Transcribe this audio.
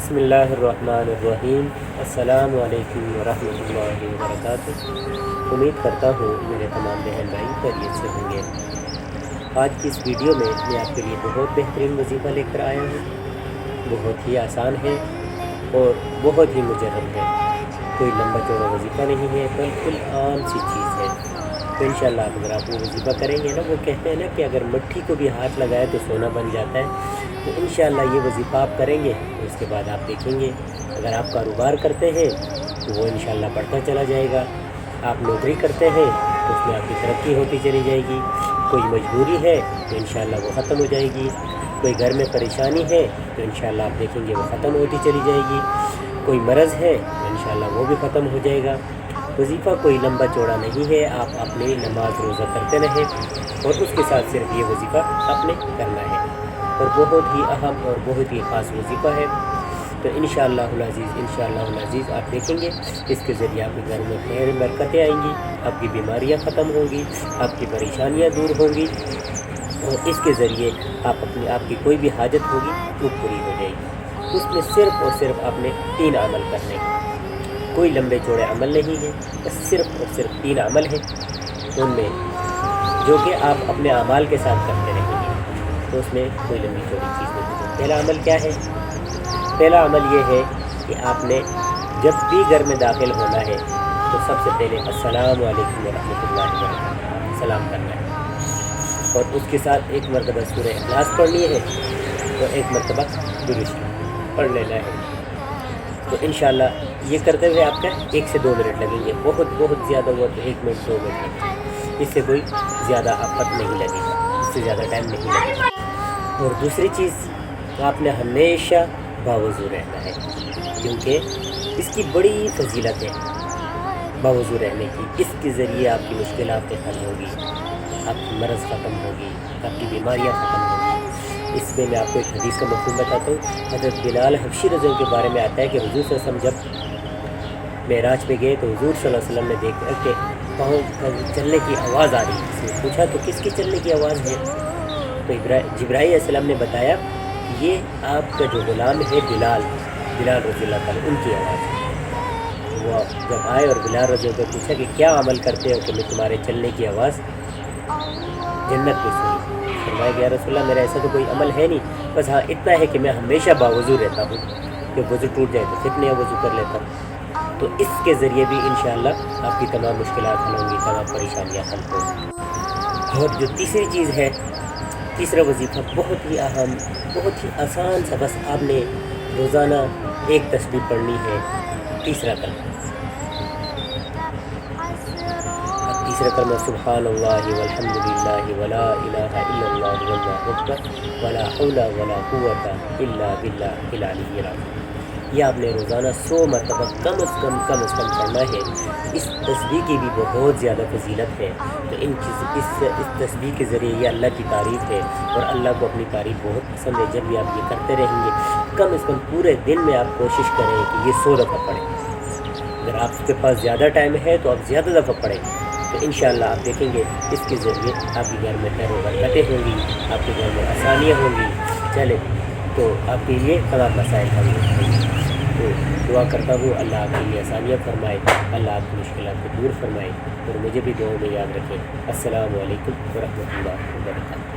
بسم اللہ الرحمن الرحیم۔ السلام علیکم ورحمۃ اللہ وبرکاتہ۔ امید کرتا ہوں میرے تمام بہن بھائی خیریت سے ہوں گے۔ آج کی اس ویڈیو میں آپ کے لیے بہت بہترین وظیفہ لے کر آیا ہوں۔ بہت ہی آسان ہے اور بہت ہی مجرب ہے۔ کوئی لمبا چوڑا وظیفہ نہیں ہے، بالکل عام سی چیز ہے۔ تو انشاءاللہ اگر آپ وہ وظیفہ کریں گے نا، وہ کہتے ہیں نا کہ اگر مٹھی کو بھی ہاتھ لگائے تو سونا بن جاتا ہے۔ تو انشاءاللہ یہ وظیفہ آپ کریں گے تو اس کے بعد آپ دیکھیں گے اگر آپ کاروبار کرتے ہیں تو وہ انشاءاللہ بڑھتا چلا جائے گا۔ آپ نوکری کرتے ہیں تو اس میں آپ کی ترقی ہوتی چلی جائے گی۔ کوئی مجبوری ہے تو انشاءاللہ وہ ختم ہو جائے گی۔ کوئی گھر میں پریشانی ہے تو انشاءاللہ آپ دیکھیں گے وہ ختم ہوتی چلی جائے گی۔ کوئی مرض ہے تو انشاءاللہ وہ بھی ختم ہو جائے گا۔ وظیفہ کوئی لمبا چوڑا نہیں ہے، آپ اپنی نماز روزہ کرتے رہیں اور اس کے ساتھ صرف یہ وظیفہ آپ نے کرنا ہے، اور بہت ہی اہم اور بہت ہی خاص وظیفہ ہے۔ تو انشاءاللہ العزیز آپ دیکھیں گے اس کے ذریعے آپ کے گھر میں خیر برکتیں آئیں گی، آپ کی بیماریاں ختم ہوں گی، آپ کی پریشانیاں دور ہوں گی، اور اس کے ذریعے آپ کی کوئی بھی حاجت ہوگی وہ پوری ہو جائے گی۔ اس میں صرف اور صرف آپ نے 3 عمل کرنے ہیں۔ کوئی لمبے چوڑے عمل نہیں ہے، بس صرف اور صرف 3 عمل ہیں ان میں، جو کہ آپ اپنے اعمال کے ساتھ کرتے رہیں گے۔ تو اس میں کوئی لمبی چوڑی چیز نہیں ہے۔ پہلا عمل کیا ہے؟ پہلا عمل یہ ہے کہ آپ نے جب بھی گھر میں داخل ہونا ہے تو سب سے پہلے السلام علیکم ورحمۃ اللہ وبرکاتہ سلام کرنا ہے، اور اس کے ساتھ ایک مرتبہ سورہ اخلاص پڑھنی ہے اور ایک مرتبہ درود پڑھ لینا ہے۔ تو انشاءاللہ یہ کرتے ہوئے آپ کا 1 سے 2 منٹ لگیں گے، بہت زیادہ ہوا تو 1 منٹ 2 منٹ لگیں گے، اس سے کوئی زیادہ آفت نہیں لگے گا، اس سے زیادہ ٹائم نہیں لگے گا۔ اور دوسری چیز، آپ نے ہمیشہ باوضو رہنا ہے، کیونکہ اس کی بڑی فضیلت ہے باوضو رہنے کی۔ اس کے ذریعے آپ کی مشکلات حل ہوگی، آپ کی مرض ختم ہوگی، آپ کی بیماریاں ختم ہوگی۔ اس میں آپ کو ایک حدیث کا مفہوم بتاتا ہوں۔ حضرت بلال حبشی رضی اللہ کے بارے میں آتا ہے کہ حضور صلی اللہ علیہ وسلم جب معراج پہ گئے تو حضور صلی اللہ علیہ وسلم نے دیکھا کہ پاؤں چلنے کی آواز آ رہی ہے۔ اس نے پوچھا تو کس کی چلنے کی آواز ہے؟ تو جبرائیل علیہ السلام نے بتایا یہ آپ کا جو غلام ہے بلال رضی اللہ تعالیٰ ان کی آواز ہے۔ وہ جب آئے اور بلال رضی اللہ کو پوچھا کہ کیا عمل کرتے ہو کہ میں تمہارے چلنے کی آواز جنت میں سنی؟ فرمایا کہ یا رسول اللہ میرا ایسا تو کوئی عمل ہے نہیں، بس ہاں اتنا ہے کہ میں ہمیشہ باوضو رہتا ہوں، جب وضو ٹوٹ جائے تو پھر نیا وضو کر لیتا ہوں۔ تو اس کے ذریعے بھی انشاءاللہ آپ کی تمام مشکلات حل ہوں گی، تمام پریشانیاں حل ہوں گی۔ اور جو تیسری چیز ہے، تیسرا وظیفہ بہت ہی اہم، بہت ہی آسان سا، بس آپ نے روزانہ 1 تسبیح پڑھنی ہے۔ تیسرا کلمہ سبحان اللہ والحمد للہ ولا الہ الا اللہ واللہ اکبر ولا حول ولا قوت الا باللہ العلی العظیم۔ یہ آپ نے روزانہ 100 مرتبہ کم از کم پڑھنا ہے۔ اس تسبیح کی بھی بہت زیادہ فضیلت ہے۔ تو اس تسبیح کے ذریعے یہ اللہ کی تعریف ہے، اور اللہ کو اپنی تعریف بہت پسند ہے۔ جب بھی آپ یہ کرتے رہیں گے، کم از کم پورے دن میں آپ کوشش کریں کہ یہ 100 دفعہ پڑھیں۔ اگر آپ کے پاس زیادہ ٹائم ہے تو آپ زیادہ دفعہ پڑھیں، تو انشاءاللہ آپ دیکھیں گے اس کے ذریعے آپ کے گھر میں خیر و برکتیں ہوں گی، آپ کے گھر میں آسانیاں ہوں گی۔ چلے تو آپ کے لیے تمام مسائل حل ہوں گے۔ تو دعا کرتا ہوں اللہ آپ کے لیے آسانیاں فرمائے، اللہ آپ کی مشکلات کو دور فرمائے، اور مجھے بھی دعاؤں میں یاد رکھیں۔ السلام علیکم ورحمۃ اللہ وبرکاتہ۔